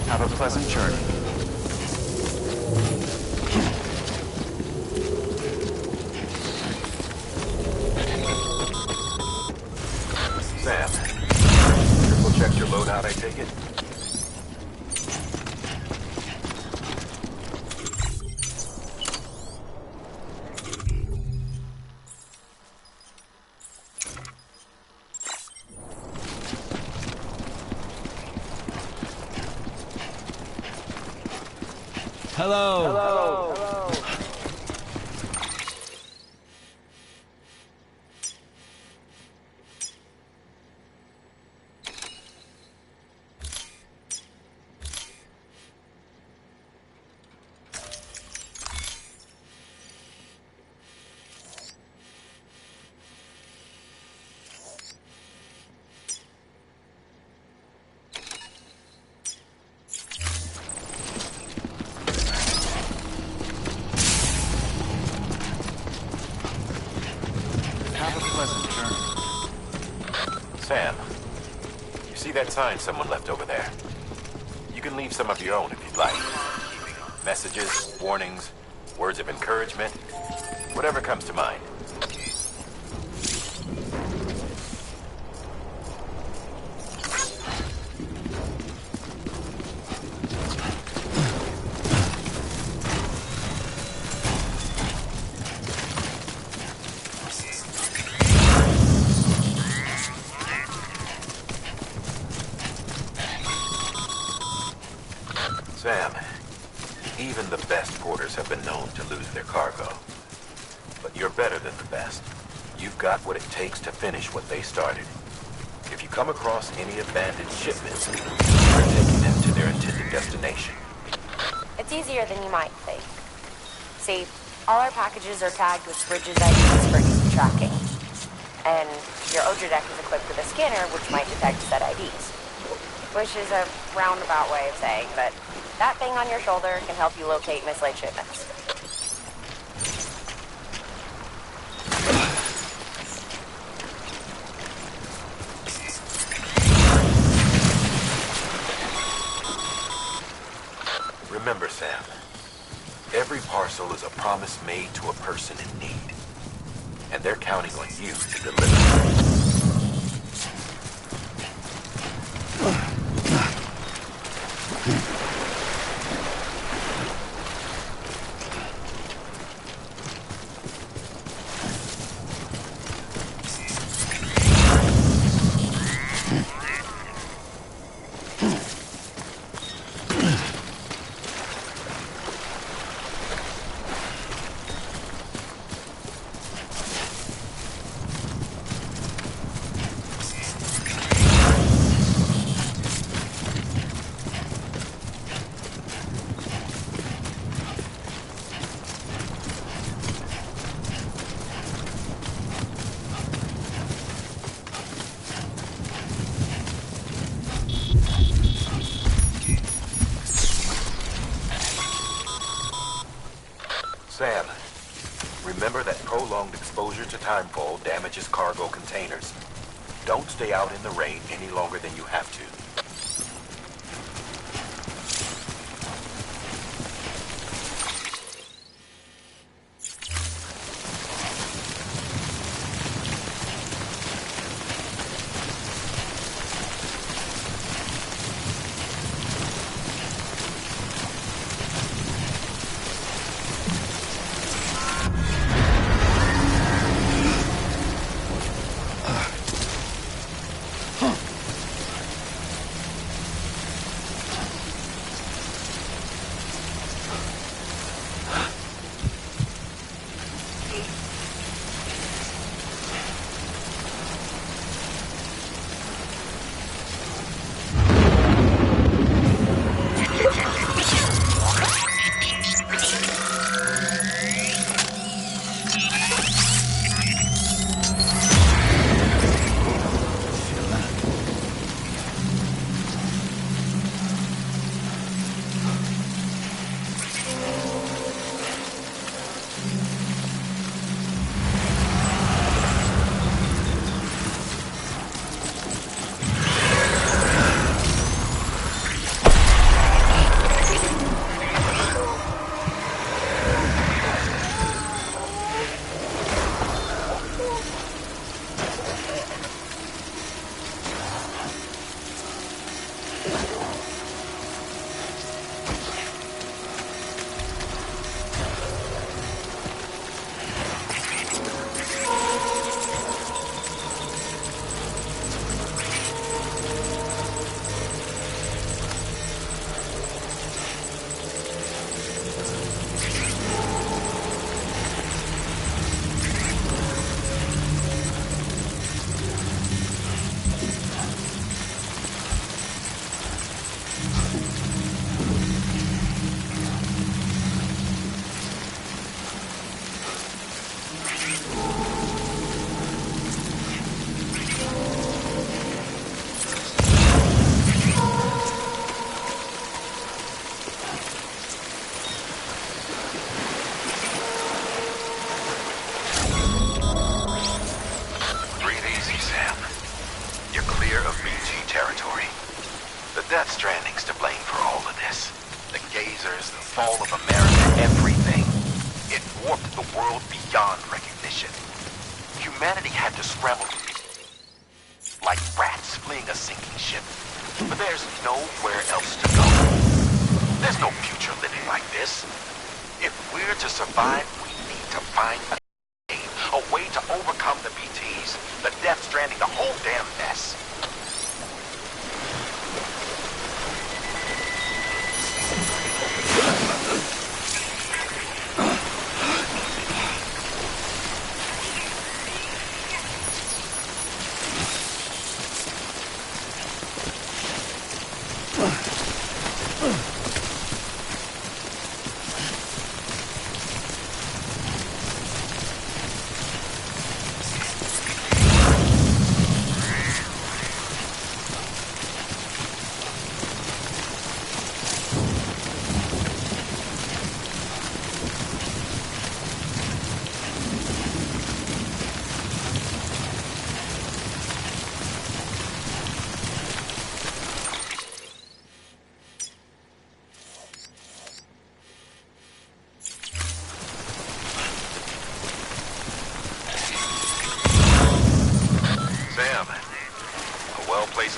Have a pleasant journey. Sam, triple check your loadout, I take it? Hello. Hello. Hello. Have a pleasant journey. Sam, you see that sign someone left over there? You can leave some of your own if you'd like. Messages, warnings, words of encouragement, whatever comes to mind. Sam, even the best porters have been known to lose their cargo. But you're better than the best. You've got what it takes to finish what they started. If you come across any abandoned shipments, you're taking them to their intended destination. It's easier than you might think. See, all our packages are tagged with Bridges IDs for easy tracking. And your Odra deck is equipped with a scanner which might detect said IDs. Which is a roundabout way of saying that that thing on your shoulder can help you locate mislaid shipments. Remember, Sam, every parcel is a promise made to a person in need. And they're counting on you to deliver. Sam, remember that prolonged exposure to timefall damages cargo containers. Don't stay out in the rain any longer than you have to. fall of America everything. It warped the world beyond recognition. Humanity had to scramble like rats fleeing a sinking ship. But there's nowhere else to go. There's no future living like this. If we're to survive, we need to find a way to overcome the BTs, the Death Stranding, the whole damn mess.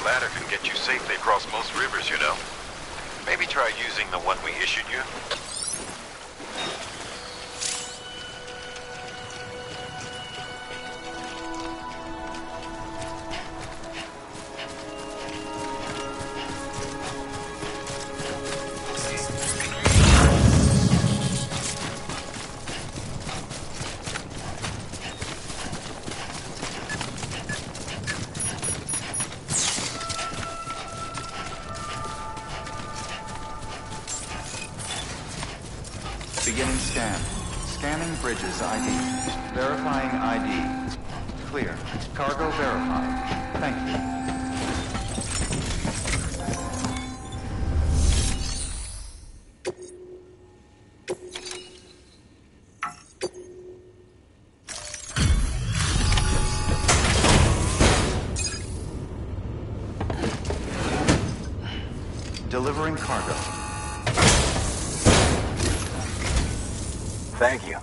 Ladder can get you safely across most rivers, you know. Maybe try using the one we issued you. Beginning scan. Scanning bridges ID. Verifying ID. Clear. Cargo verified. Thank you. Delivering cargo. Thank you.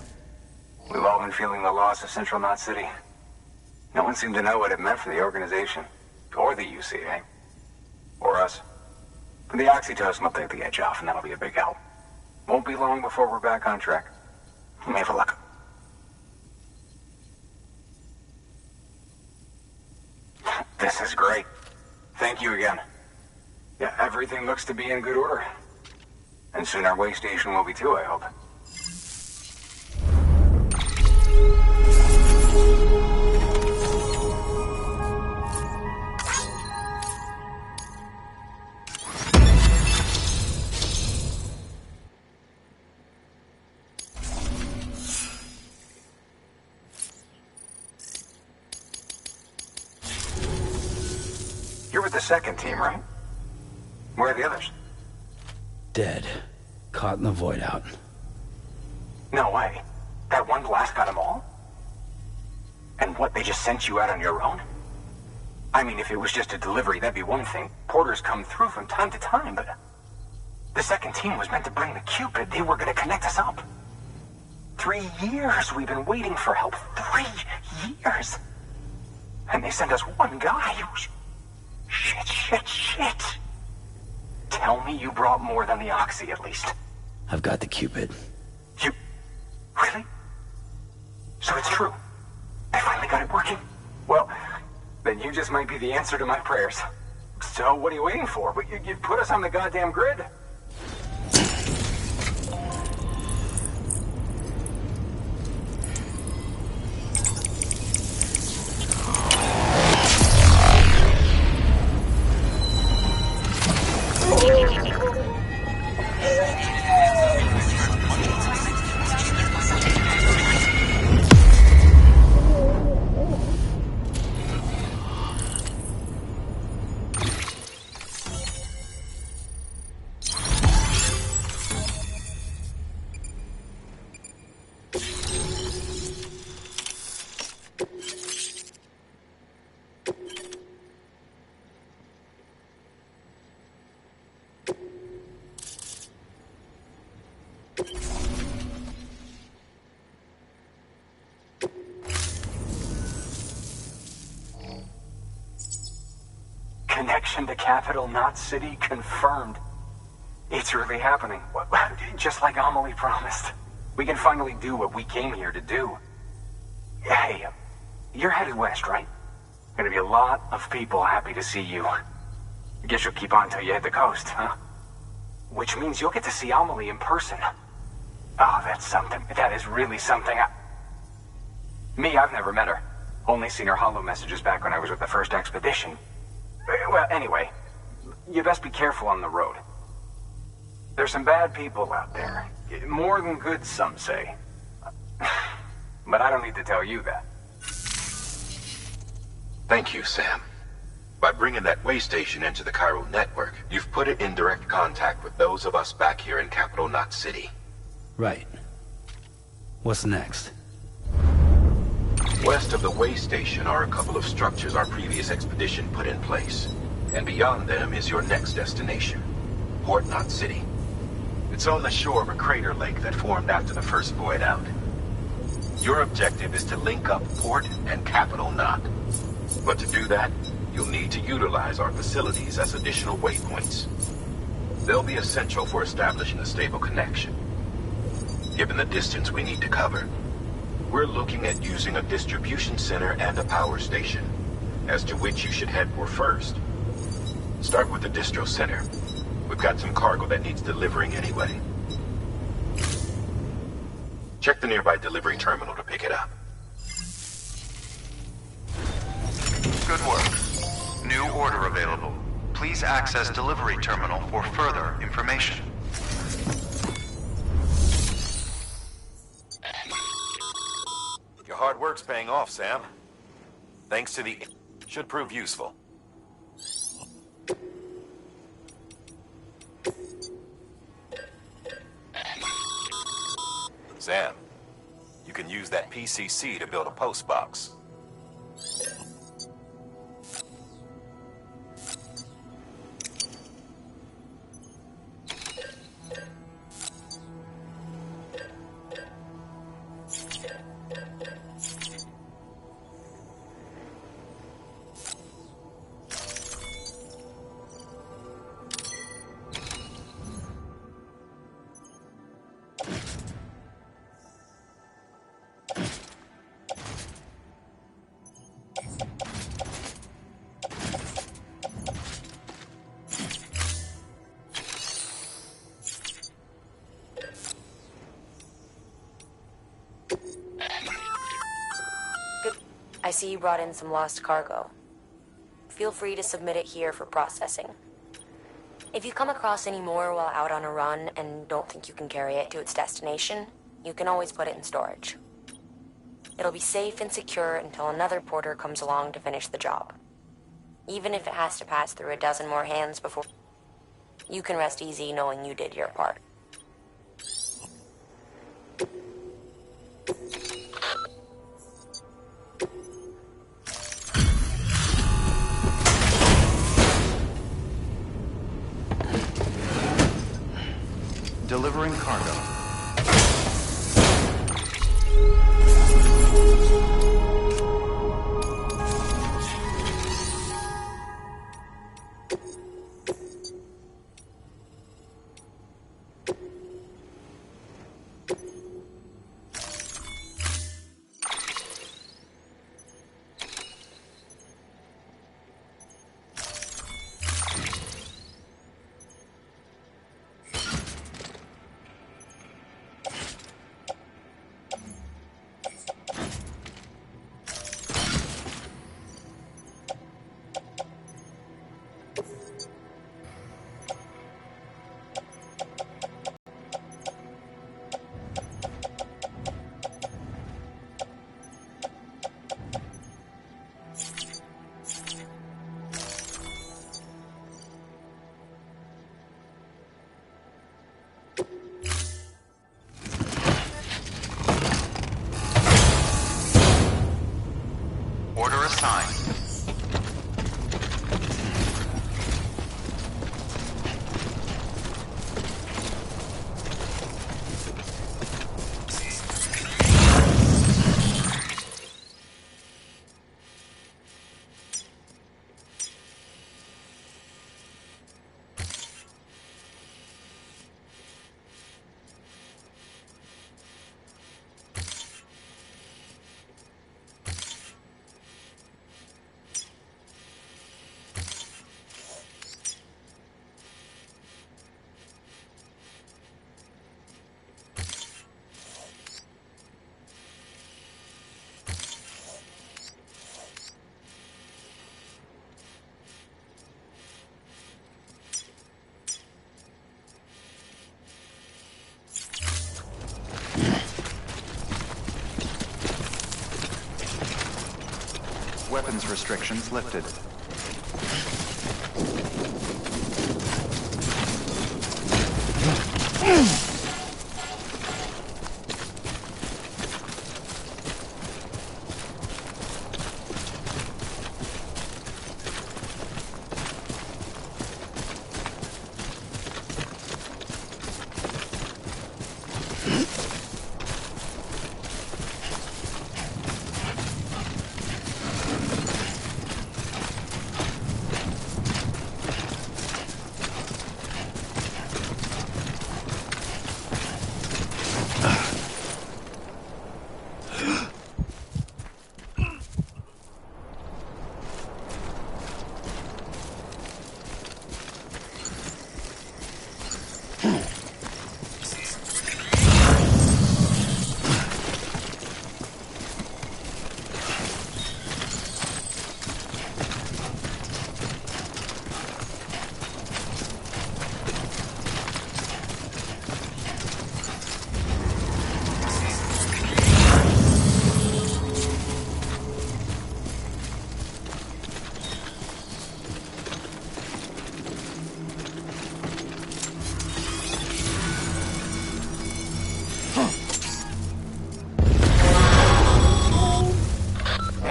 We've all been feeling the loss of Central Knot City. No one seemed to know what it meant for the organization. Or the UCA. Or us. But the oxytocin will take the edge off, and that'll be a big help. Won't be long before we're back on track. We may have a luck. This is great. Thank you again. Yeah, everything looks to be in good order. And soon our way station will be too, I hope. You're with the second team, right? Where are the others? Dead. Caught in the void out. No way. That one blast got them all? And what, they just sent you out on your own? I mean, if it was just a delivery, that'd be one thing. Porters come through from time to time, but... The second team was meant to bring the Cupid. They were gonna connect us up. 3 years we've been waiting for help. 3 years! And they sent us one guy. Shit. Tell me you brought more than the Oxy, at least. I've got the Cupid. You... Really? So it's true. I finally got it working. Well, then you just might be the answer to my prayers. So what are you waiting for? You put us on the goddamn grid. Connection to Capital Knot City confirmed. It's really happening. Just like Amelie promised. We can finally do what we came here to do. Hey, you're headed west, right? Gonna be a lot of people happy to see you. I guess you'll keep on till you hit the coast, huh? Which means you'll get to see Amelie in person. Oh, that's something. That is really something. Me, I've never met her. Only seen her holo messages back when I was with the first expedition. Well, anyway, you best be careful on the road. There's some bad people out there. More than good, some say. But I don't need to tell you that. Thank you, Sam. By bringing that way station into the Cairo network, you've put it in direct contact with those of us back here in Capital Knot City. Right. What's next? West of the way station are a couple of structures our previous expedition put in place. And beyond them is your next destination, Port Knot City. It's on the shore of a crater lake that formed after the first void out. Your objective is to link up Port and Capital Knot. But to do that, you'll need to utilize our facilities as additional waypoints. They'll be essential for establishing a stable connection. Given the distance we need to cover, we're looking at using a distribution center and a power station, as to which you should head for first. Start with the distro center. We've got some cargo that needs delivering anyway. Check the nearby delivery terminal to pick it up. Good work. New order available. Please access delivery terminal for further information. Your hard work's paying off, Sam. Thanks to the... should prove useful. Sam, you can use that PCC to build a post box. I see you brought in some lost cargo. Feel free to submit it here for processing. If you come across any more while out on a run and don't think you can carry it to its destination, you can always put it in storage. It'll be safe and secure until another porter comes along to finish the job. Even if it has to pass through a dozen more hands before... You can rest easy knowing you did your part. Delivering cargo. weapons restrictions lifted.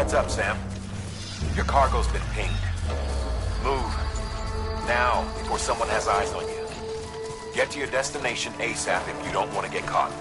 Heads up, Sam. Your cargo's been pinged. Move. Now, before someone has eyes on you. Get to your destination ASAP if you don't want to get caught.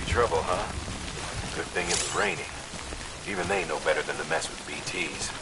Trouble, huh? Good thing it's raining. Even they know better than to mess with BTs.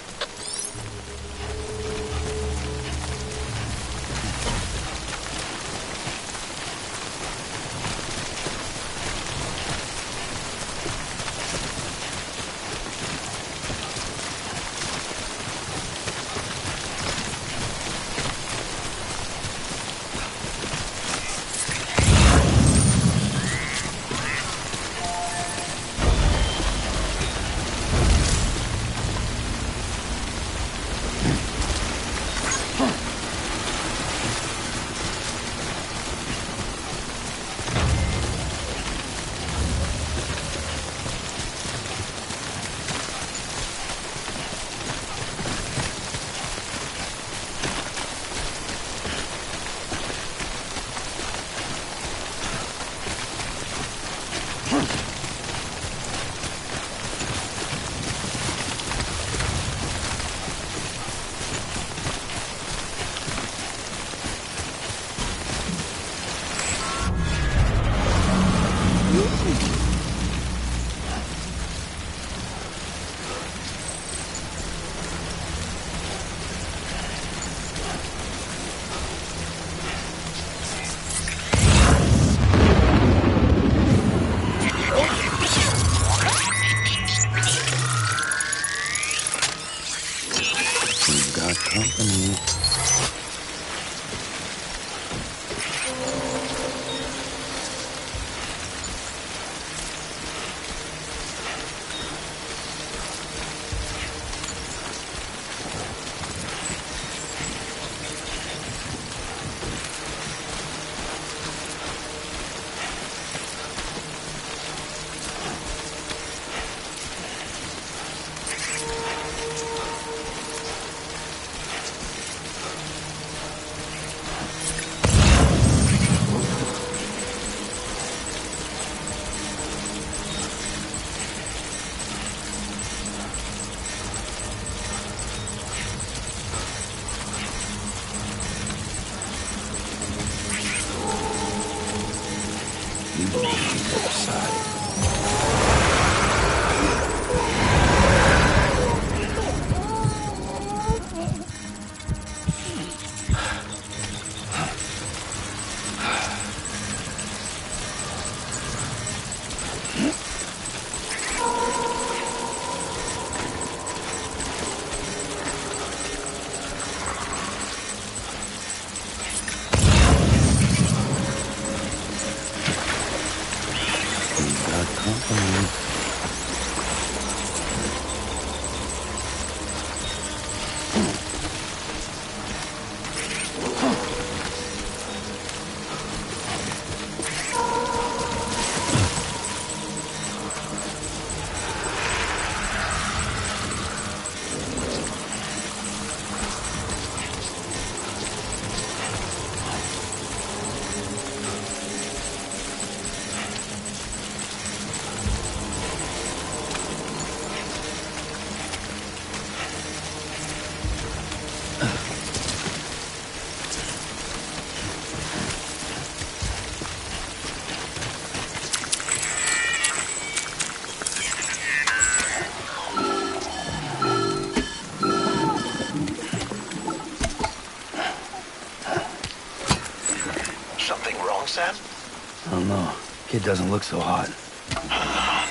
Kid doesn't look so hot.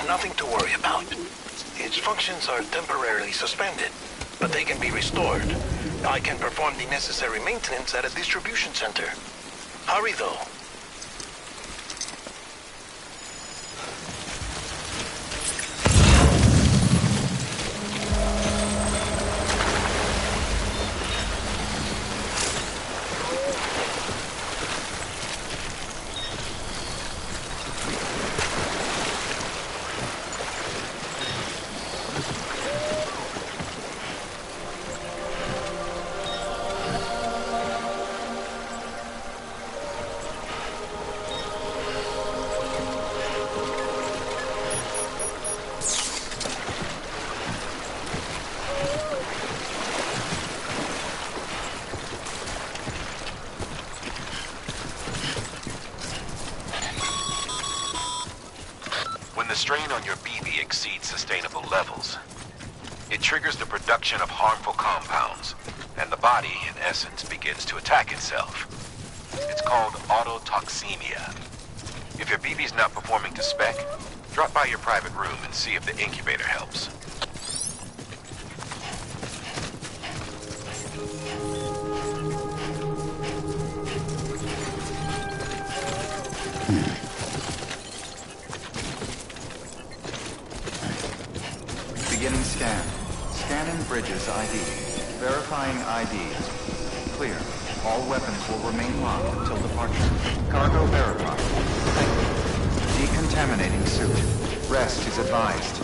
Nothing to worry about. Its functions are temporarily suspended, but they can be restored. I can perform the necessary maintenance at a distribution center. Hurry, though. When the strain on your BB exceeds sustainable levels, it triggers the production of harmful compounds, and the body, in essence, begins to attack itself. It's called autotoxemia. If your BB's not performing to spec, drop by your private room and see if the incubator helps. Beginning scan. Scanning bridges ID. Verifying IDs. Clear. All weapons will remain locked until departure. Cargo verified. Decontaminating suit. Rest is advised.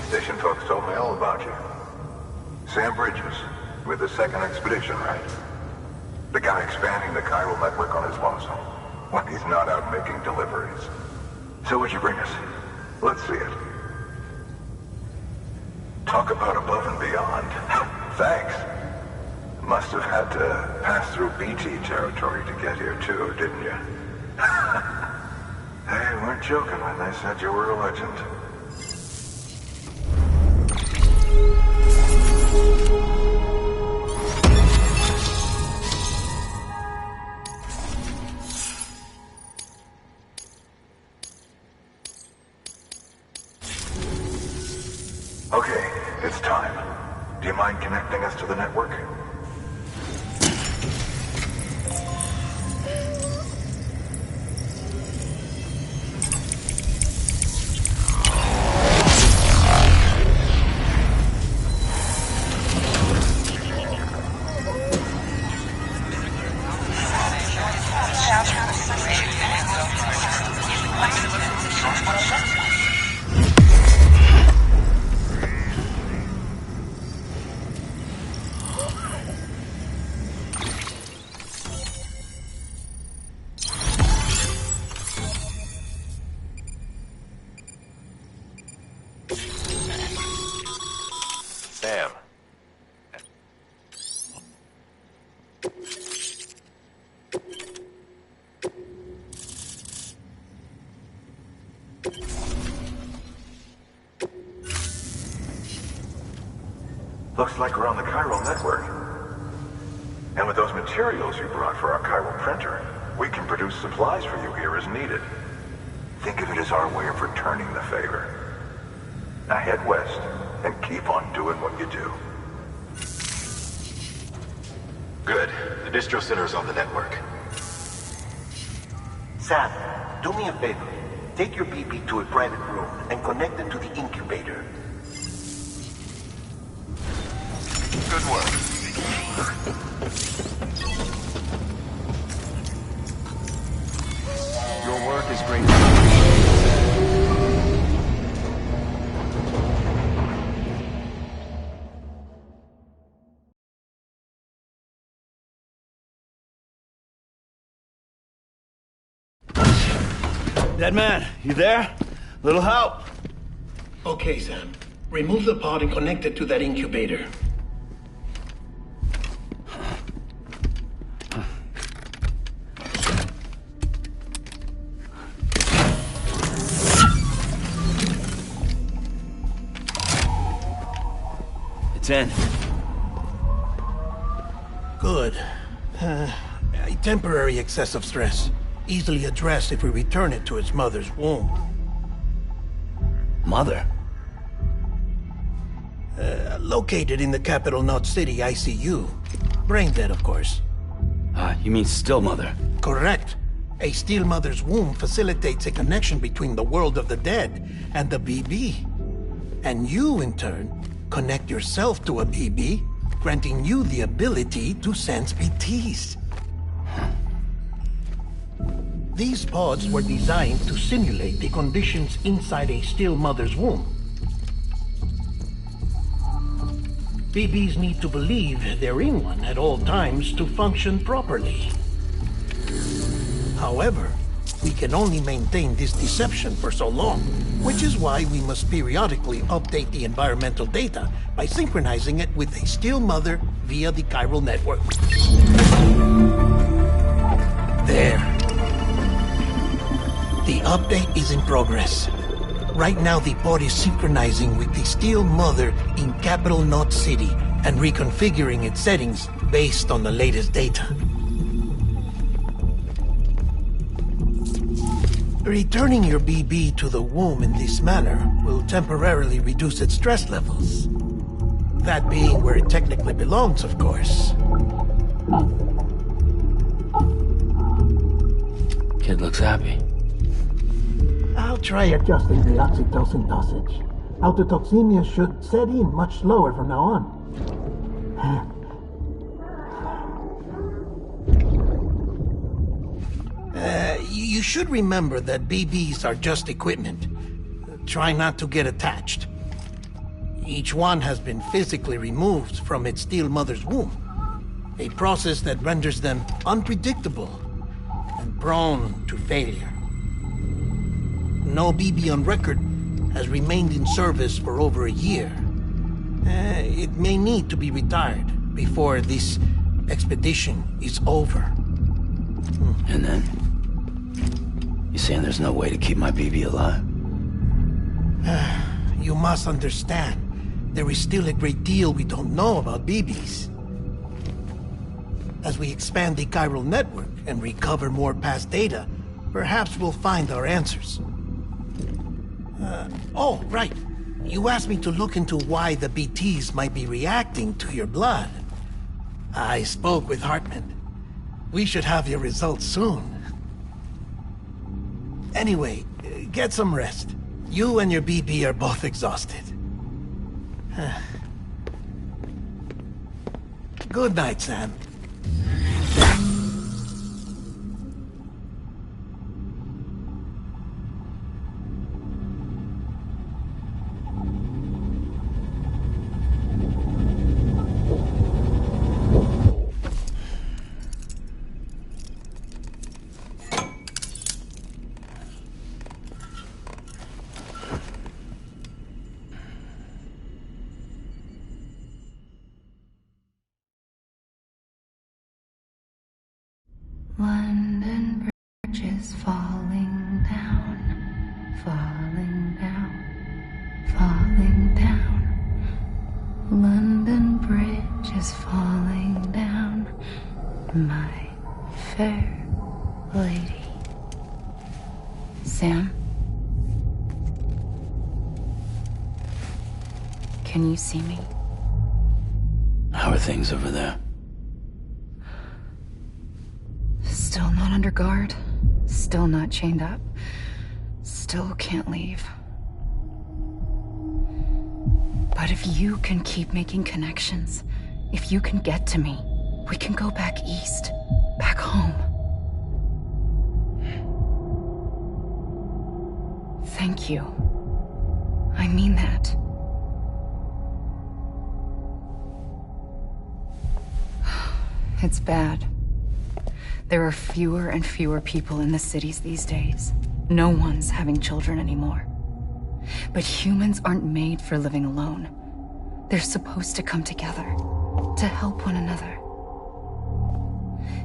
Station folks told me all about you. Sam Bridges, with the second expedition, right? The guy expanding the chiral network on his lonesome, when he's not out making deliveries. So what'd you bring us? Let's see it. Talk about above and beyond. Thanks. Must have had to pass through BT territory to get here too, didn't you? They weren't joking when they said you were a legend. Okay, it's time. Do you mind connecting us to the network? Sam. Looks like we're on the chiral network. And with those materials you brought for our chiral printer, we can produce supplies for you here as needed. Think of it as our way of returning the favor. Now head west and keep on doing what you do. Good. The distro center is on the network. Sam, do me a favor. Take your BB to a private room and connect it to the incubator. Good work. Your work is great. Dead man, you there? Little help? Okay, Sam. Remove the pod and connect it to that incubator. It's in. Good. A temporary excessive stress. Easily addressed if we return it to its mother's womb. Mother? Located in the capital Knot City ICU. Brain dead, of course. You mean still mother? Correct. A still mother's womb facilitates a connection between the world of the dead and the BB. And you, in turn, connect yourself to a BB, granting you the ability to sense BTs. These pods were designed to simulate the conditions inside a still mother's womb. BBs need to believe they're in one at all times to function properly. However, we can only maintain this deception for so long, which is why we must periodically update the environmental data by synchronizing it with a still mother via the chiral network. There. The update is in progress. Right now, the pod is synchronizing with the still mother in capital Knot City and reconfiguring its settings based on the latest data. Returning your BB to the womb in this manner will temporarily reduce its stress levels. That being where it technically belongs, of course. Kid looks happy. I'll try adjusting the oxytocin dosage. Autotoxemia should set in much slower from now on. You should remember that BBs are just equipment. Try not to get attached. Each one has been physically removed from its still mother's womb. A process that renders them unpredictable and prone to failure. No BB on record has remained in service for over a year. It may need to be retired before this expedition is over. And then? You saying there's no way to keep my BB alive? You must understand, there is still a great deal we don't know about BBs. As we expand the chiral network and recover more past data, perhaps we'll find our answers. Oh, right. You asked me to look into why the BTs might be reacting to your blood. I spoke with Hartman. We should have your results soon. Anyway, get some rest. You and your BB are both exhausted. Good night, Sam. London Bridge is falling down, falling down, falling down. London Bridge is falling down, my fair lady. Sam? Can you see me? How are things over there? Still not under guard. Still not chained up. Still can't leave. But if you can keep making connections, if you can get to me, we can go back east. Back home. Thank you. I mean that. It's bad. There are fewer and fewer people in the cities these days. No one's having children anymore. But humans aren't made for living alone. They're supposed to come together, to help one another.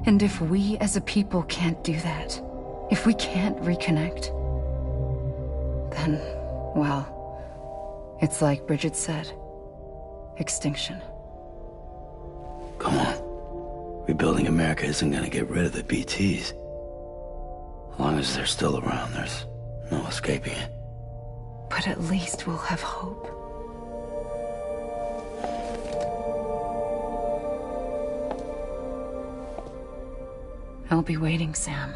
And if we as a people can't do that, if we can't reconnect, then, well, it's like Bridget said, extinction. Come on. Rebuilding America isn't gonna get rid of the BTs. As long as they're still around, there's no escaping it. But at least we'll have hope. I'll be waiting, Sam.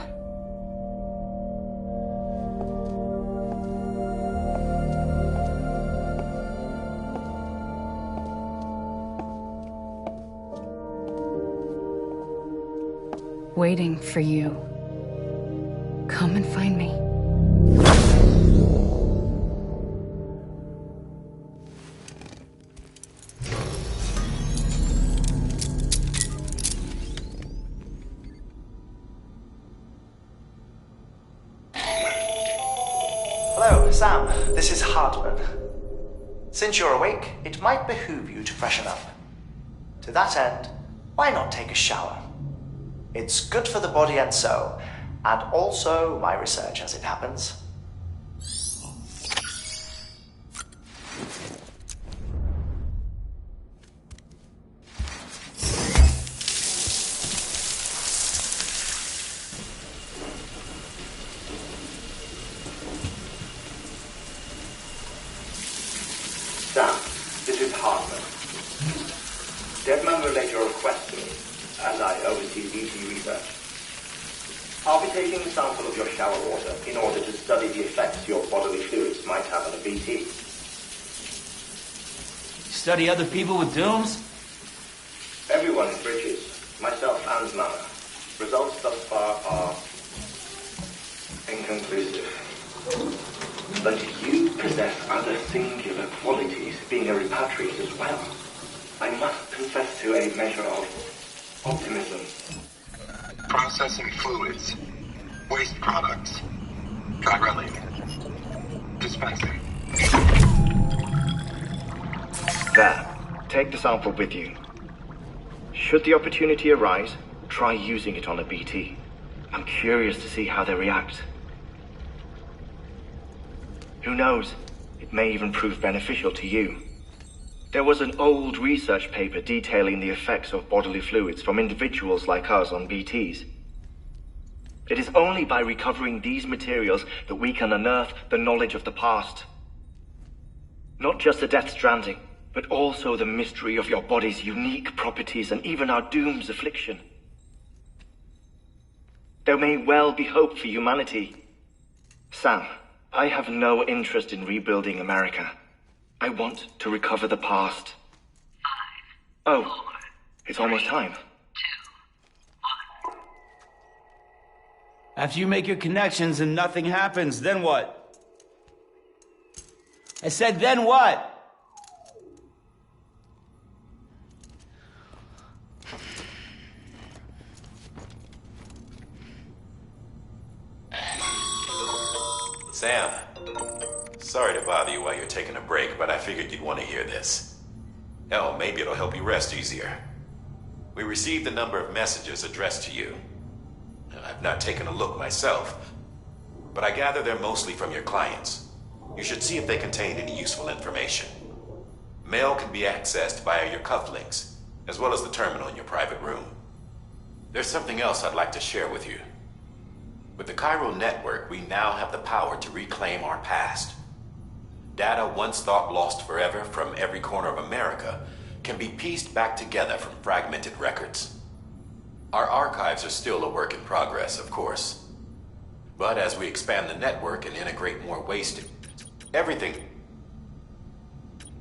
Waiting for you. Come and find me. Hello, Sam. This is Hartman. Since you're awake, it might behoove you to freshen up. To that end, why not take a shower? It's good for the body and soul, and also my research as it happens. Sam, this is Hartman. Deadman relayed your request to me, as I oversee DT research. I'll be taking a sample of your shower water in order to study the effects your bodily fluids might have on a BT. Study other people with dooms? Everyone in Bridges, myself and Mama. Results thus far are inconclusive. But you possess other singular qualities, being a repatriate as well. I must confess to a measure of optimism. Processing fluids. Waste products. Drilling. Dispensing. There. Take the sample with you. Should the opportunity arise, try using it on a BT. I'm curious to see how they react. Who knows? It may even prove beneficial to you. There was an old research paper detailing the effects of bodily fluids from individuals like us on BTs. It is only by recovering these materials that we can unearth the knowledge of the past. Not just the Death Stranding, but also the mystery of your body's unique properties and even our doom's affliction. There may well be hope for humanity. Sam, I have no interest in rebuilding America. I want to recover the past. 5, 4, it's almost time. 2, 1. After you make your connections and nothing happens, then what? I said, then what? Sam, sorry to bother you while you're taking a break, but I figured you'd want to hear this. Hell, maybe it'll help you rest easier. We received a number of messages addressed to you. I've not taken a look myself, but I gather they're mostly from your clients. You should see if they contain any useful information. Mail can be accessed via your cufflinks, as well as the terminal in your private room. There's something else I'd like to share with you. With the Cairo network, we now have the power to reclaim our past. Data once thought lost forever from every corner of America can be pieced back together from fragmented records. Our archives are still a work in progress, of course. But as we expand the network and integrate more waste, everything...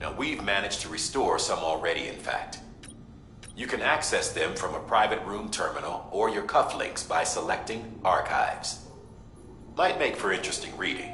Now, we've managed to restore some already, in fact. You can access them from a private room terminal or your cufflinks by selecting Archives. Might make for interesting reading.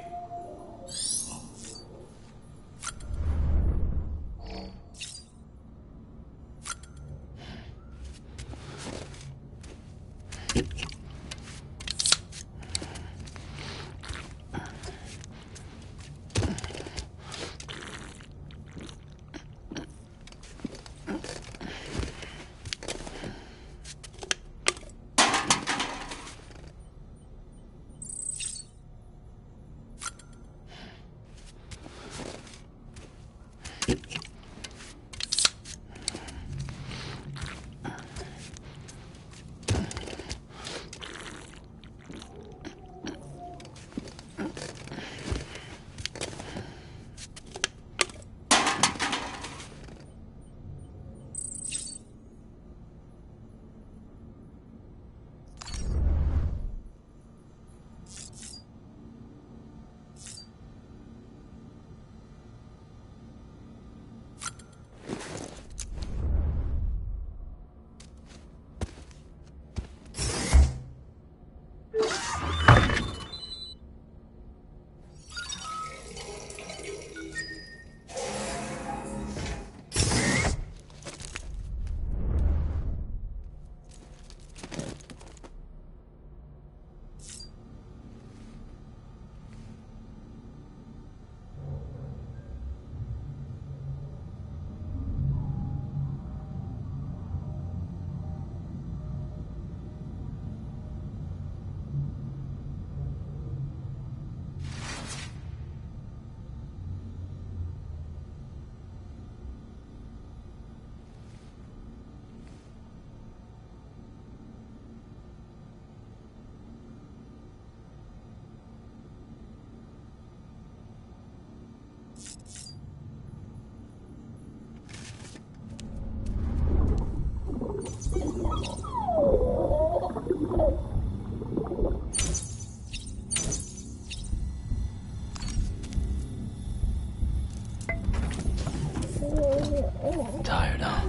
Tired, huh?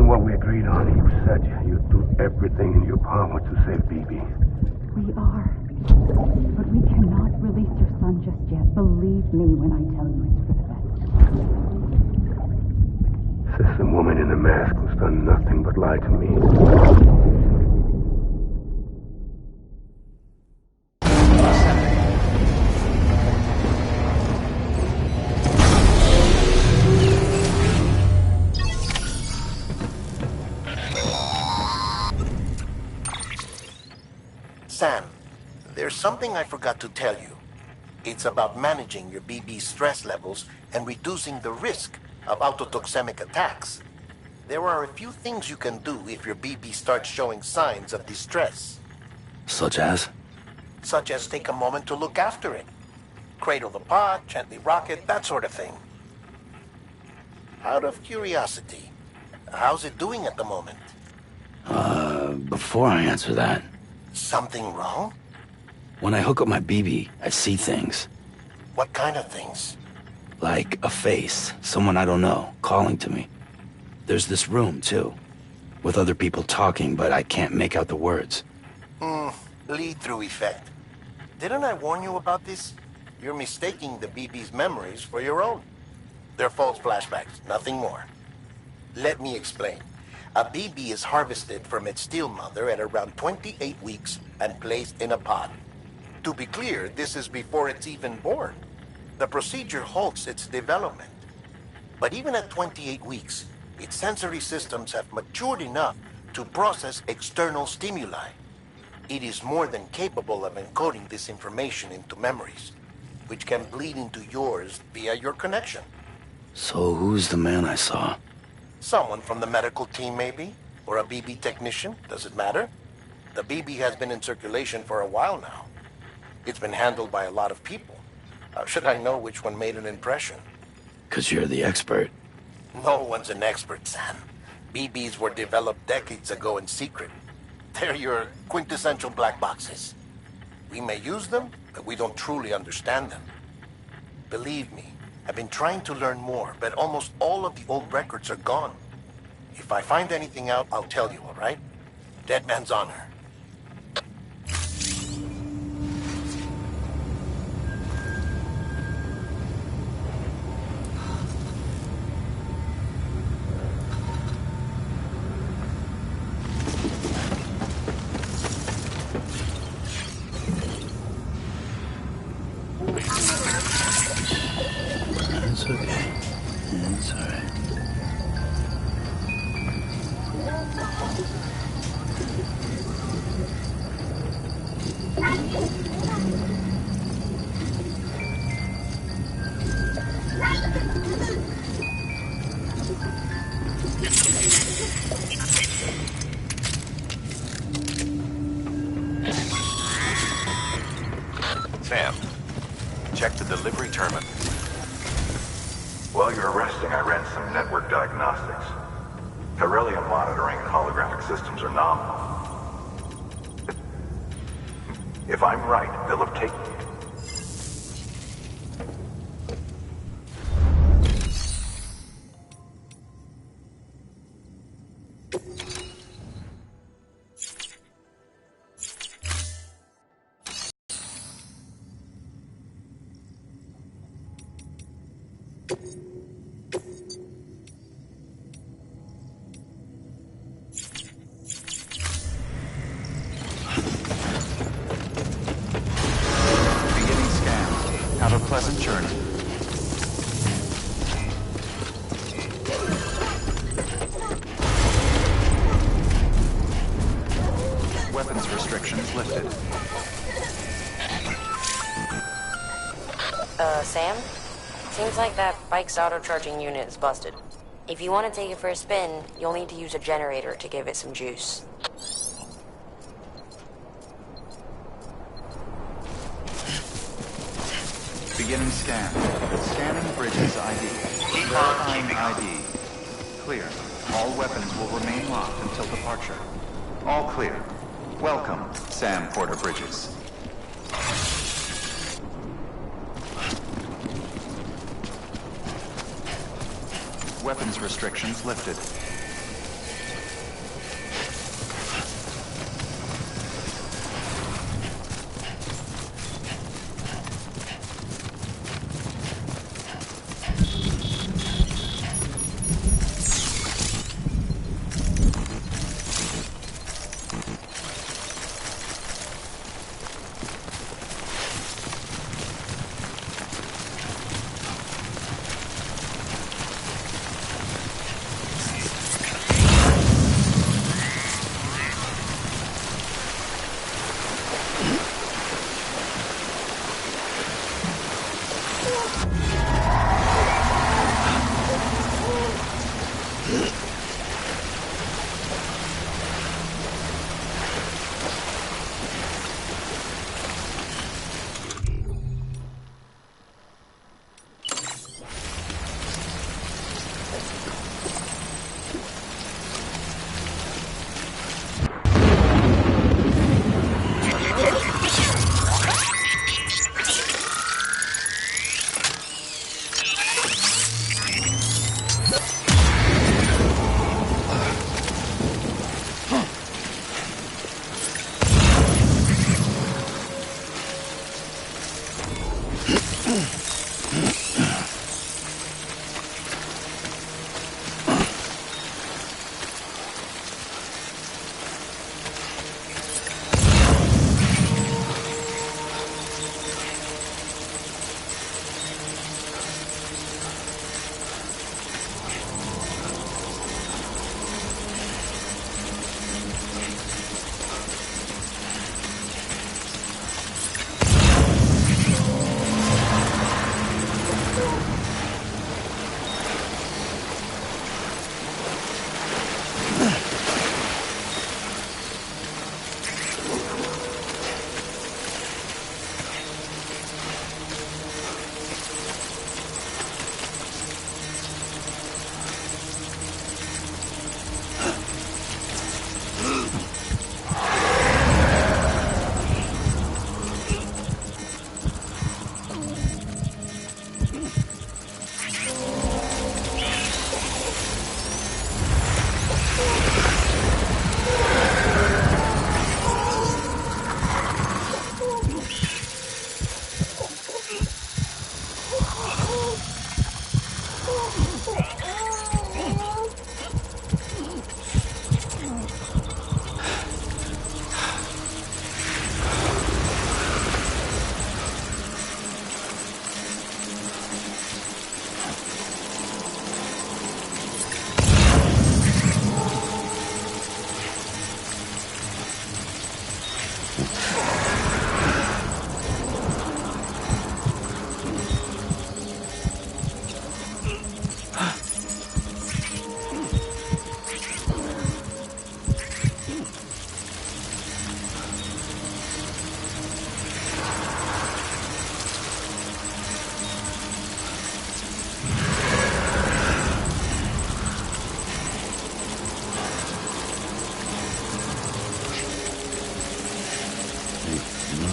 What we agreed on, you said you'd do everything in your power to save BB. We are. But we cannot release your son just yet. Believe me when I tell you it's for the best. Says the woman in the mask who's done nothing but lie to me. Sam, there's something I forgot to tell you. It's about managing your BB stress levels and reducing the risk of autotoxemic attacks. There are a few things you can do if your BB starts showing signs of distress. Such as? Such as take a moment to look after it. Cradle the pod, gently rock it, that sort of thing. Out of curiosity, how's it doing at the moment? Before I answer that... Something wrong? When I hook up my BB, I see things. What kind of things? Like a face, someone I don't know, calling to me. There's this room, too, with other people talking, but I can't make out the words. Lead-through effect. Didn't I warn you about this? You're mistaking the BB's memories for your own. They're false flashbacks, nothing more. Let me explain. A BB is harvested from its steel mother at around 28 weeks and placed in a pod. To be clear, this is before it's even born. The procedure halts its development. But even at 28 weeks, its sensory systems have matured enough to process external stimuli. It is more than capable of encoding this information into memories, which can bleed into yours via your connection. So who's the man I saw? Someone from the medical team, maybe? Or a BB technician? Does it matter? The BB has been in circulation for a while now. It's been handled by a lot of people. How should I know which one made an impression? 'Cause you're the expert. No one's an expert, Sam. BBs were developed decades ago in secret. They're your quintessential black boxes. We may use them, but we don't truly understand them. Believe me, I've been trying to learn more, but almost all of the old records are gone. If I find anything out, I'll tell you, all right? Dead man's honor. It's okay. It's alright. Sam, check the delivery terminal. While you're resting, I ran some network diagnostics. Beryllium monitoring and holographic systems are nominal. If I'm right, they'll have taken... Beginning scan. Have a pleasant journey. weapons restrictions lifted. Sam? Seems like that bike's auto-charging unit is busted. If you want to take it for a spin, you'll need to use a generator to give it some juice. Beginning scan. Scanning bridges ID. Verifying ID. Clear. All weapons will remain locked until departure. All clear. Welcome, Sam Porter Bridges. Weapons restrictions lifted.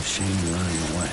Shame running away.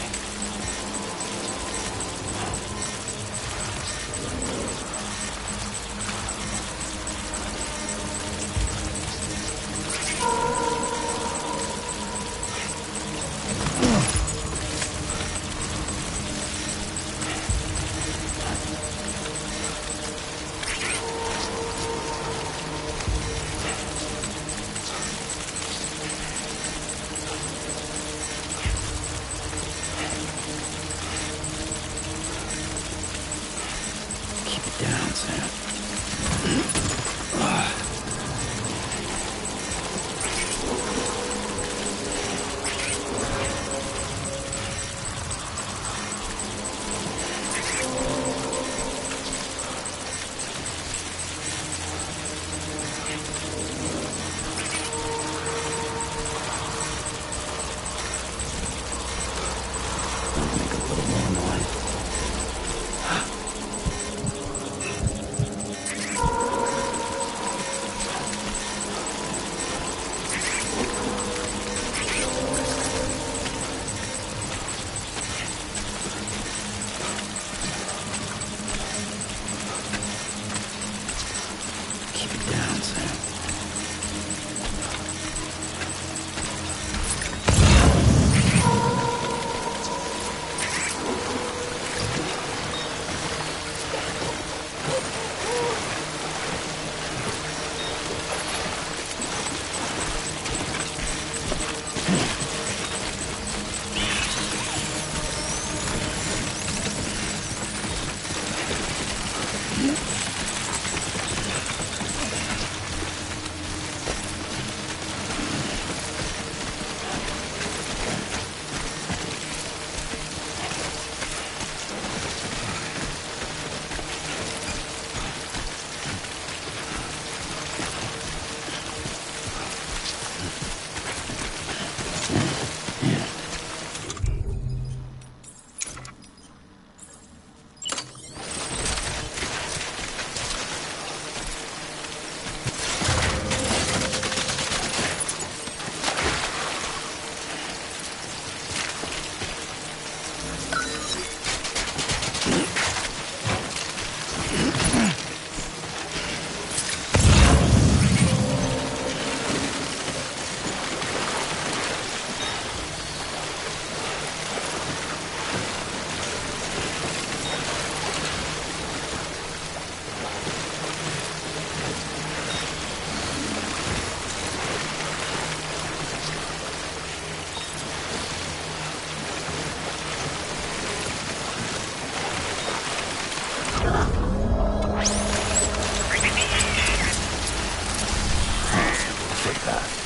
path.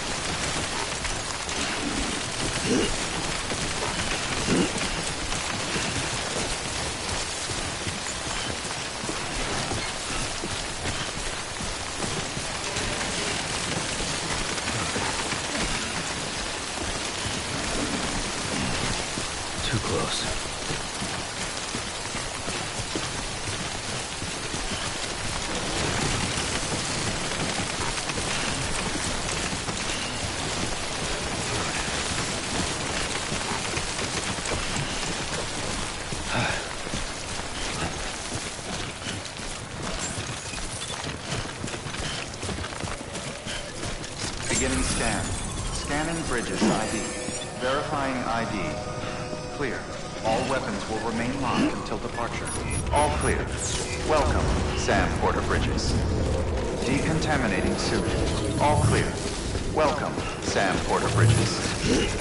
Too close. Beginning scan. Scanning bridges ID. Verifying ID. Clear. All weapons will remain locked until departure. All clear. Welcome, Sam Porter Bridges. Decontaminating suit. All clear. Welcome, Sam Porter Bridges.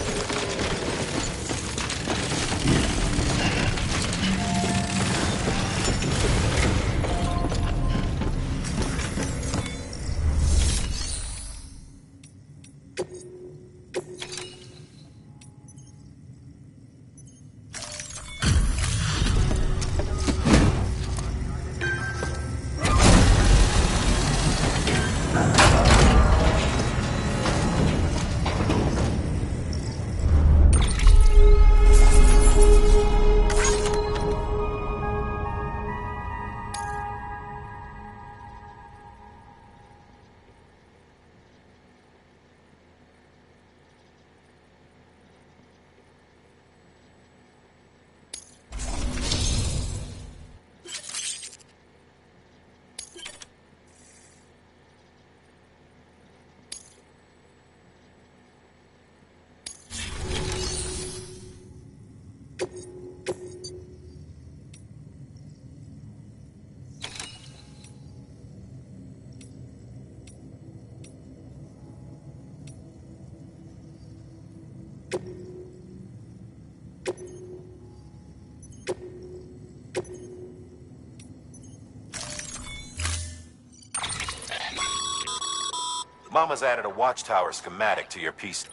Mama's added a watchtower schematic to your piece.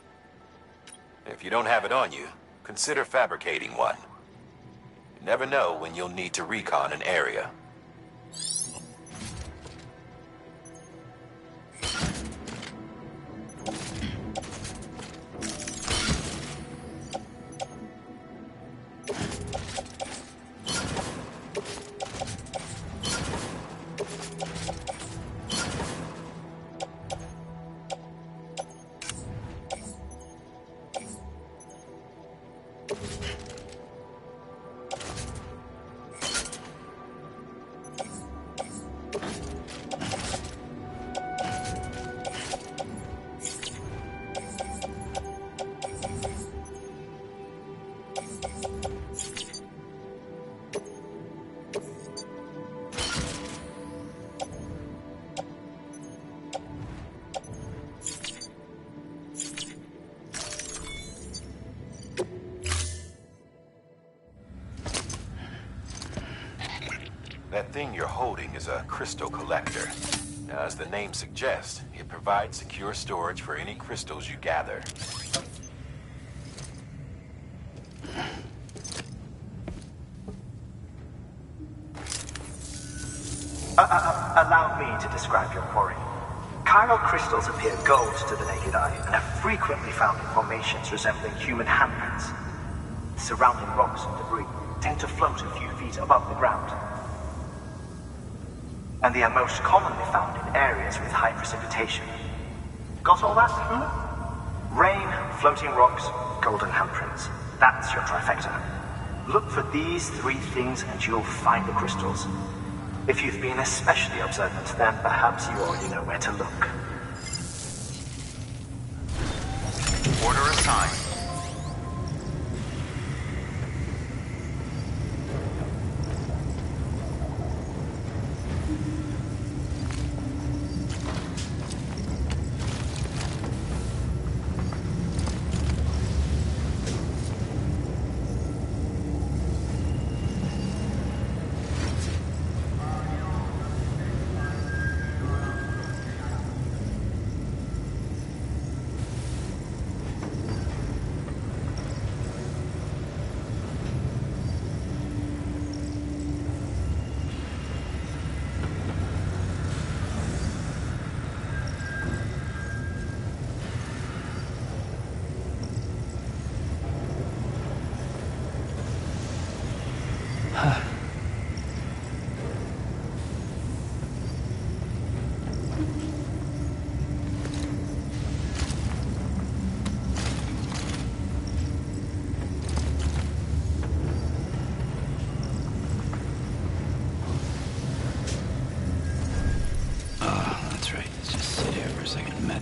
If you don't have it on you, consider fabricating one. You never know when you'll need to recon an area. That thing you're holding is a crystal collector. Now, as the name suggests, it provides secure storage for any crystals you gather. Allow me to describe your quarry. Chiral crystals appear gold to the naked eye and are frequently found in formations resembling human handprints. Surrounding rocks and debris tend to float a few feet above the ground. And they are most commonly found in areas with high precipitation. Got all that? Rain, floating rocks, golden handprints. That's your trifecta. Look for these three things and you'll find the crystals. If you've been especially observant, then perhaps you already know where to look. Order assigned.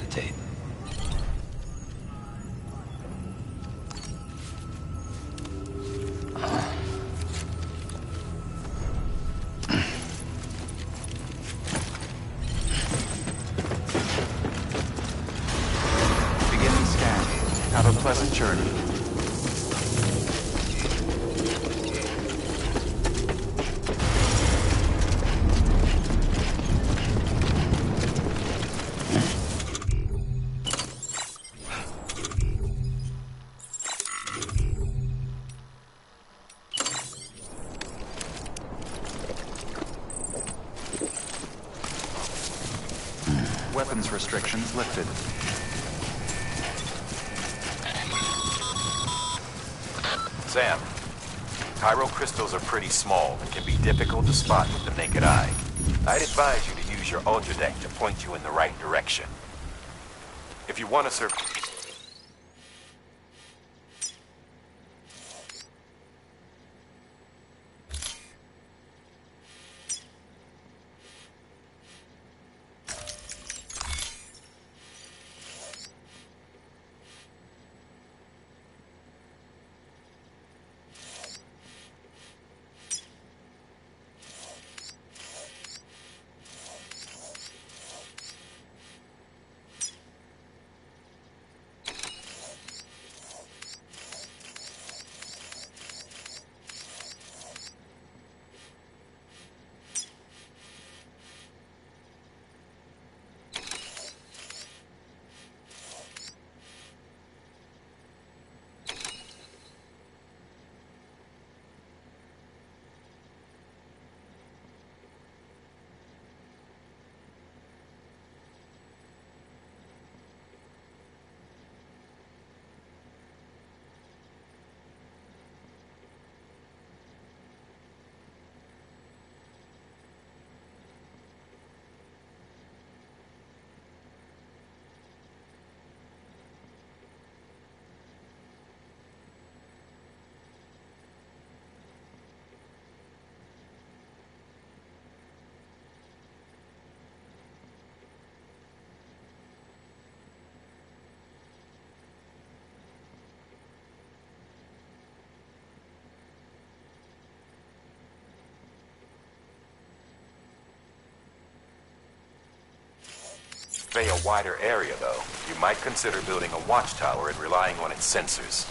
meditate. Beginning scan. Have a pleasant journey. Weapons restrictions lifted. Sam, chiral crystals are pretty small and can be difficult to spot with the naked eye. I'd advise you to use your Ultra Deck to point you in the right direction. If you want to survive... Survey a wider area, though, you might consider building a watchtower and relying on its sensors.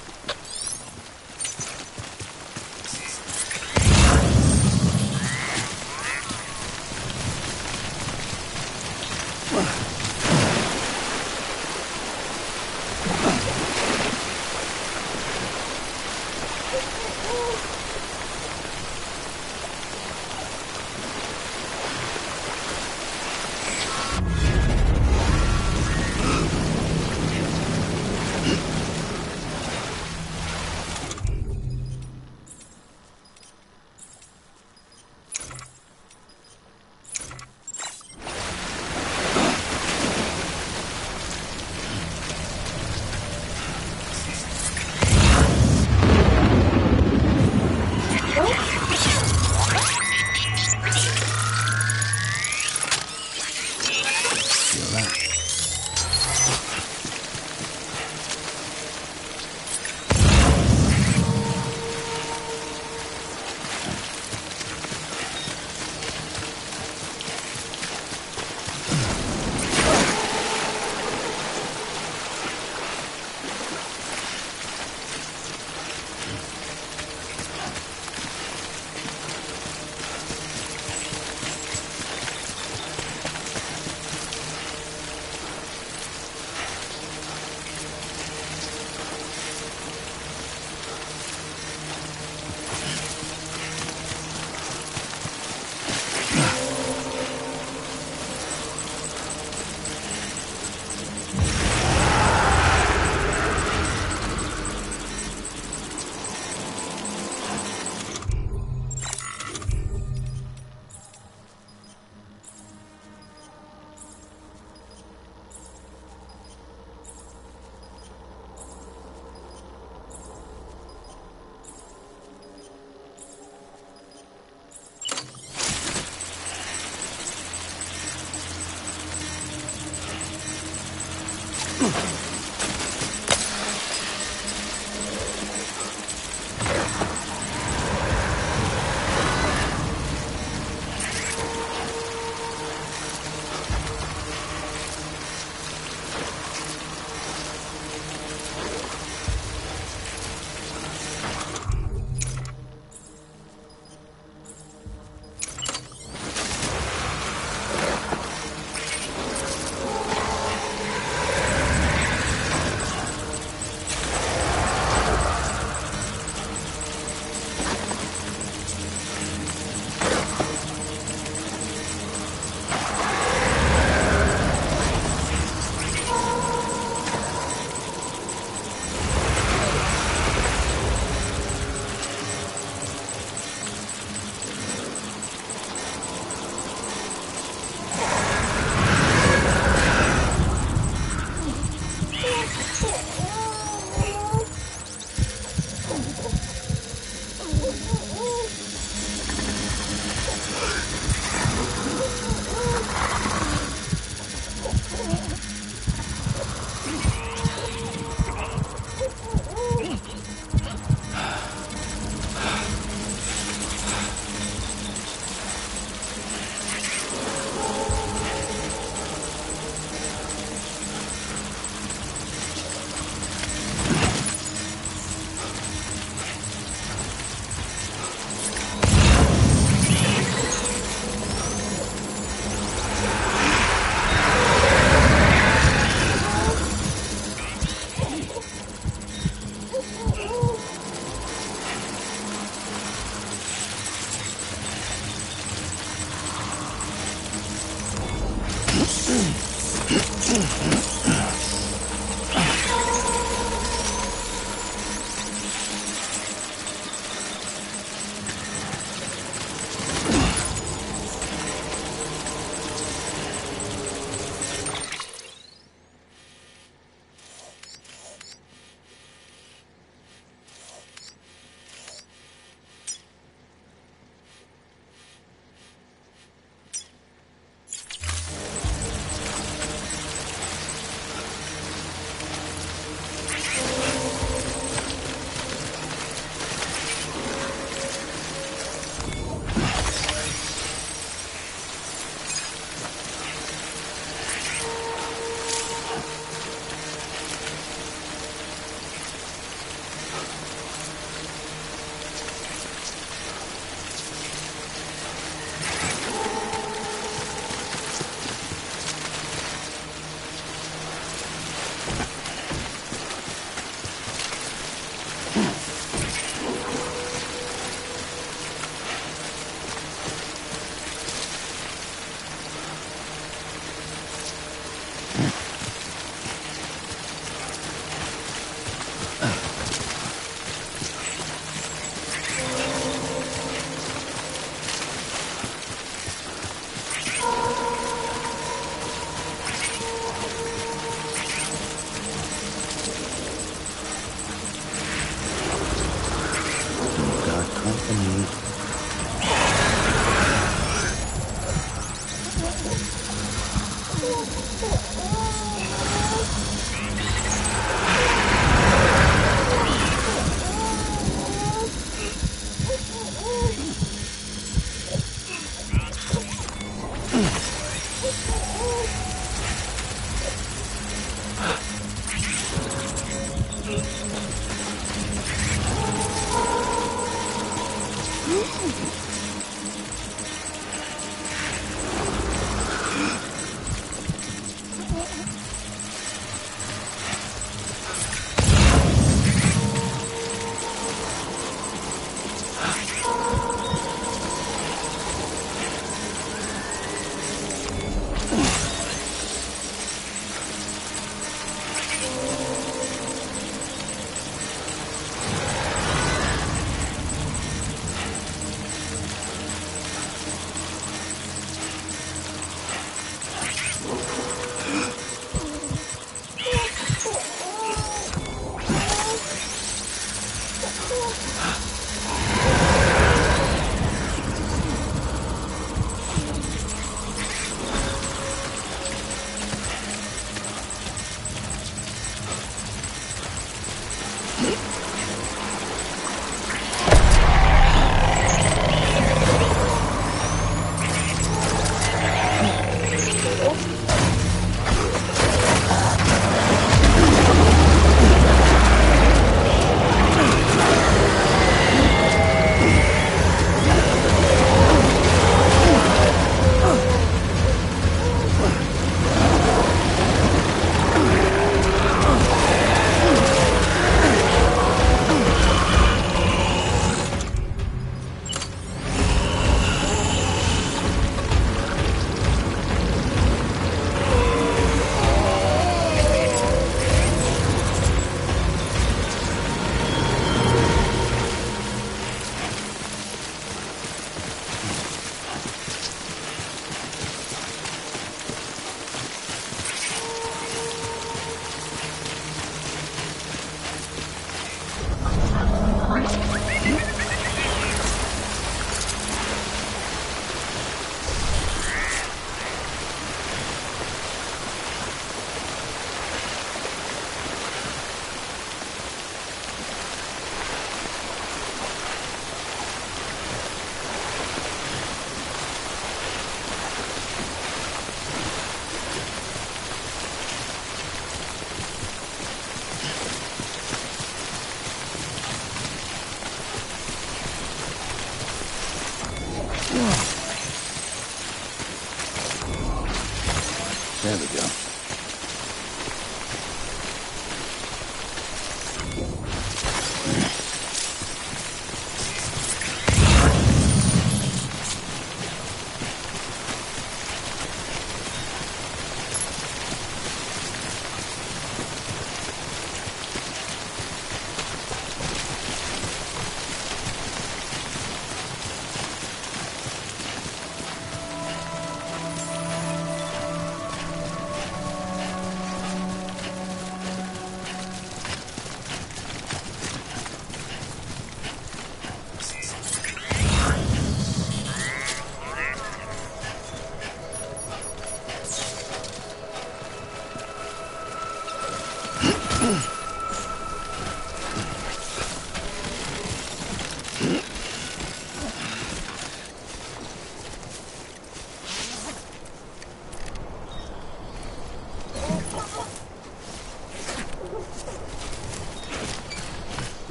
There we go.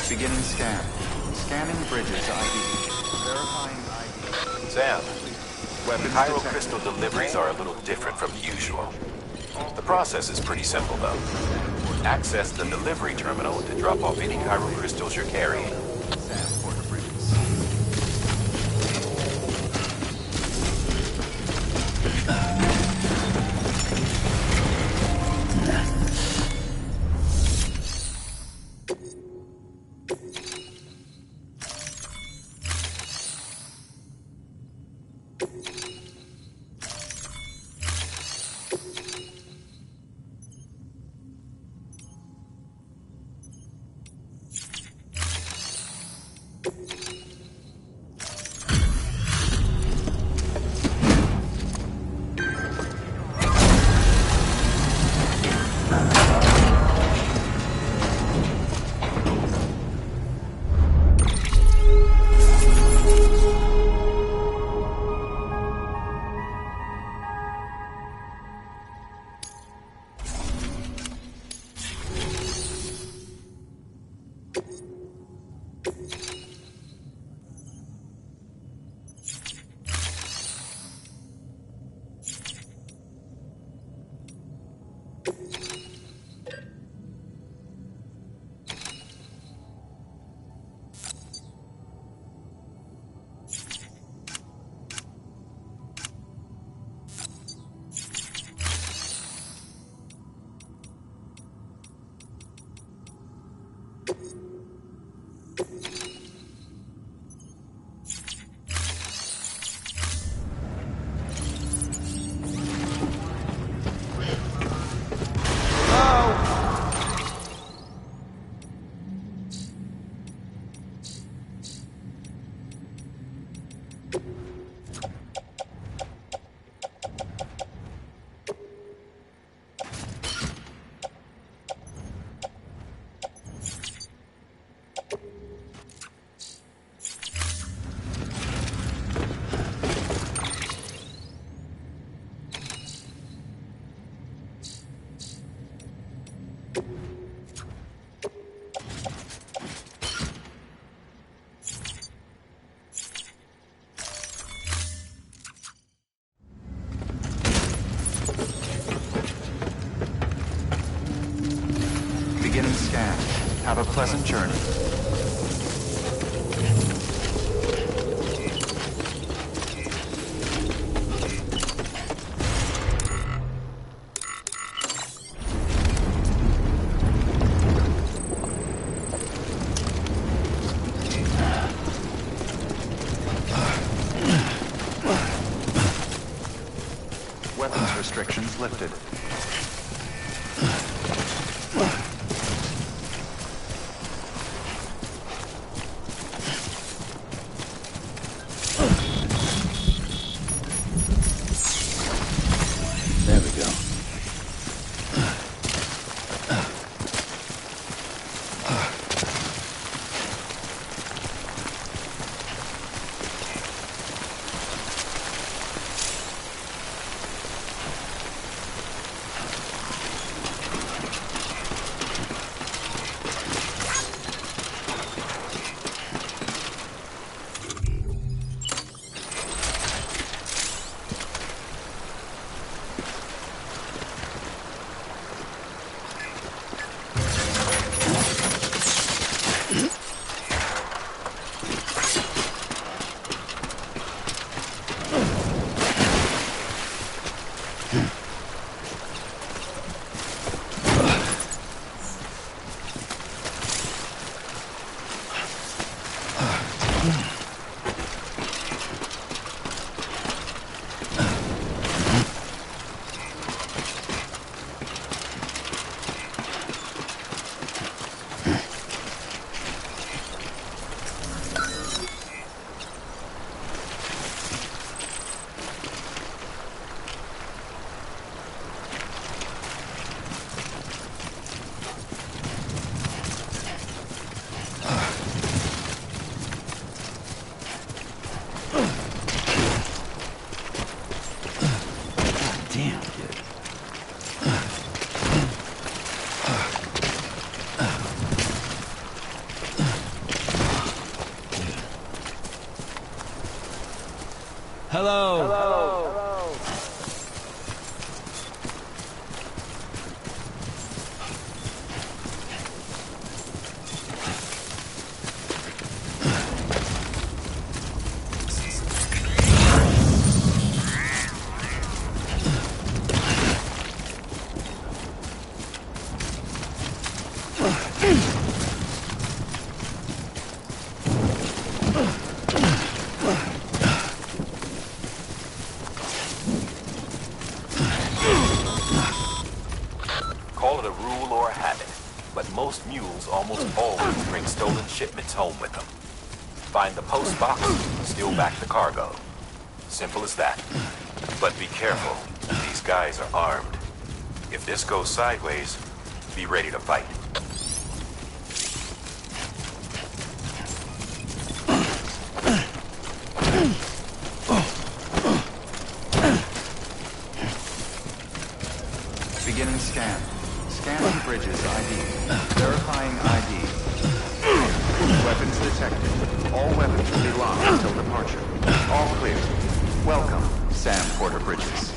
Beginning scan. Scanning bridges ID. Verifying ID. Sam, Weapons Cairo detected. crystal deliveries are a little different from usual. The process is pretty simple, though. Access the delivery terminal to drop off any Cairo crystals you're carrying. Sam for the bridges. Beginning scan. Have a pleasant journey. Weapons restrictions lifted. There we go. Damn, dude. Hello. Hello. Call it a rule or a habit, but most mules almost always bring stolen shipments home with them. Find the post box, steal back the cargo. Simple as that. But be careful. These guys are armed. If this goes sideways, be ready to fight. Beginning scan. Scanning bridges ID. Verifying ID. Weapons detected. All weapons will be locked until departure. All clear. Welcome, Sam Porter Bridges.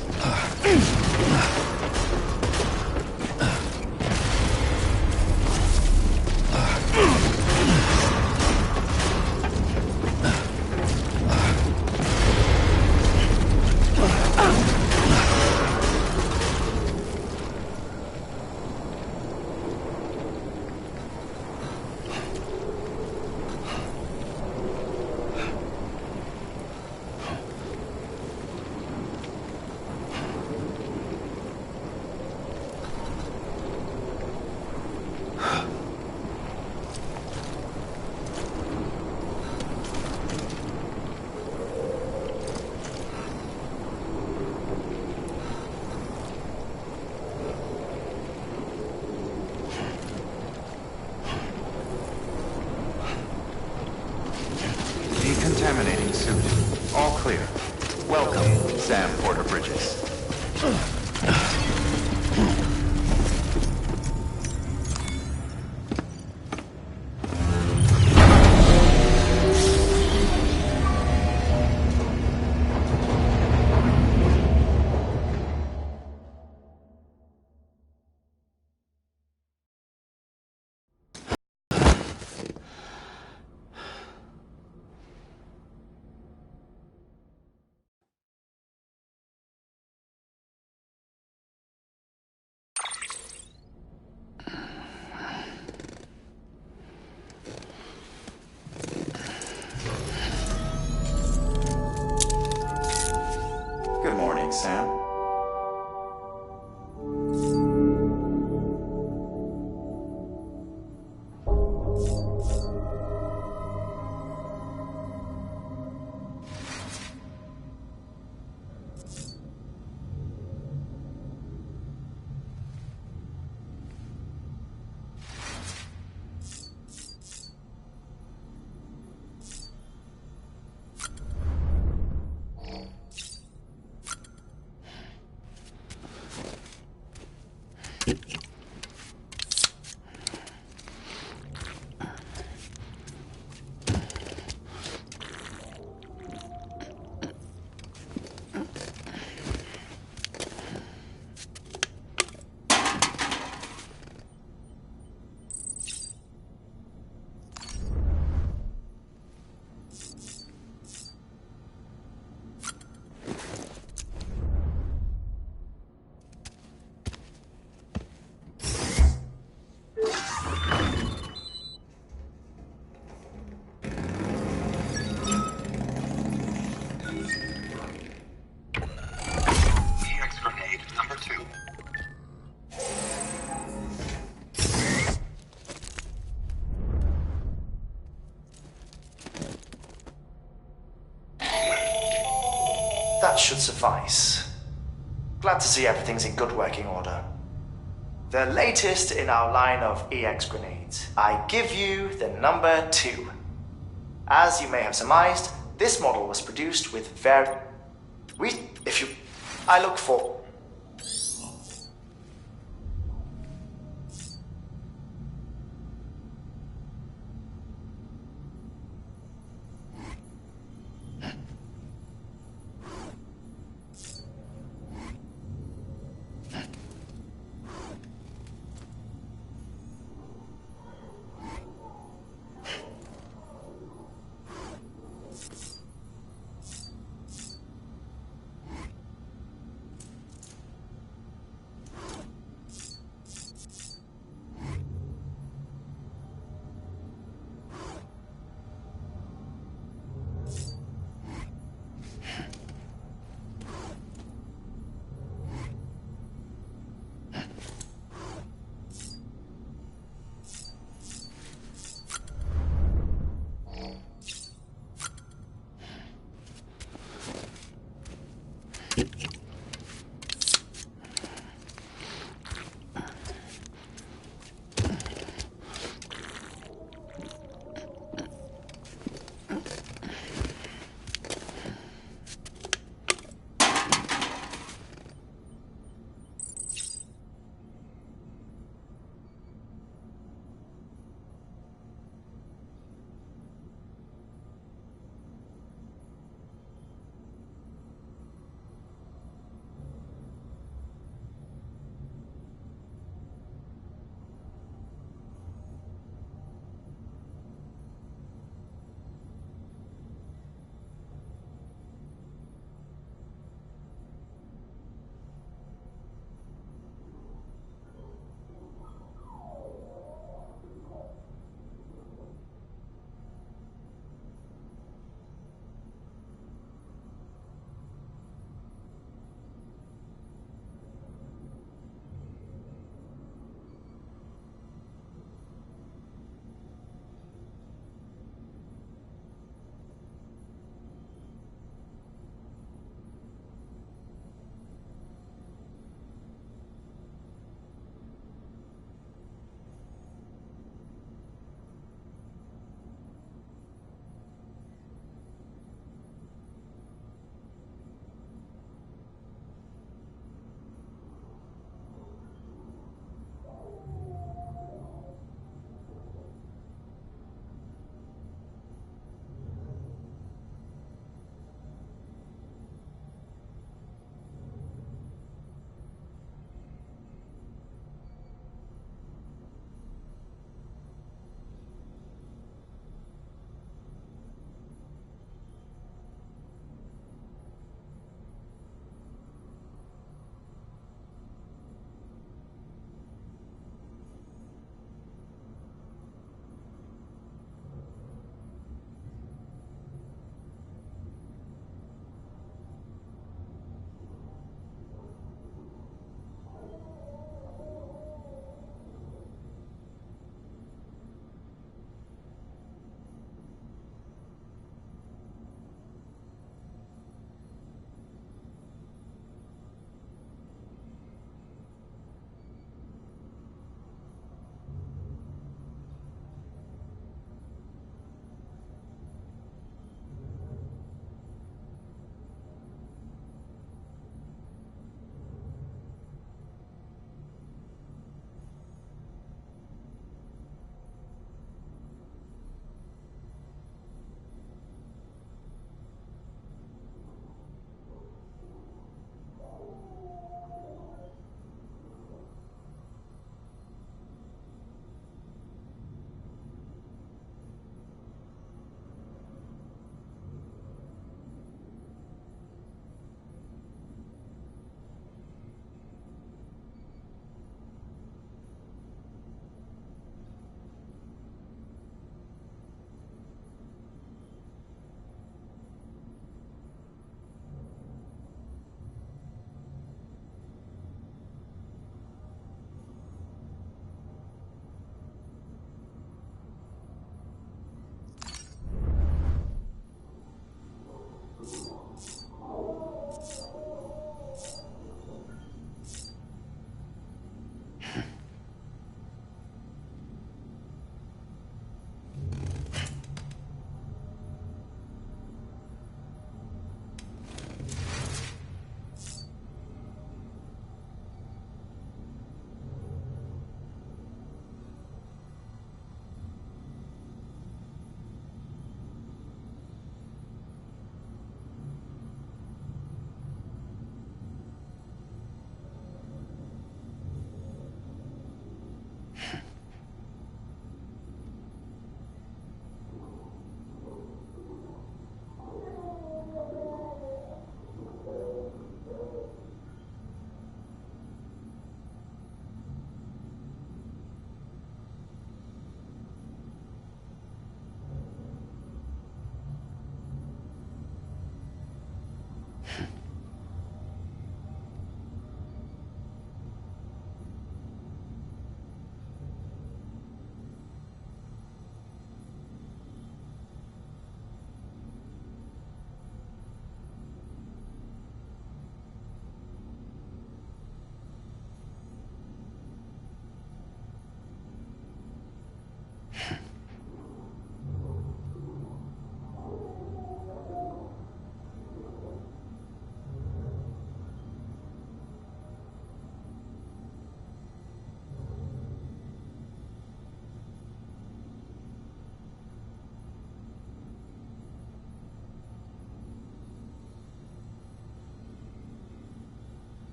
should suffice. Glad to see everything's in good working order. The latest in our line of EX grenades. I give you the number 2. As you may have surmised, this model was produced with I look for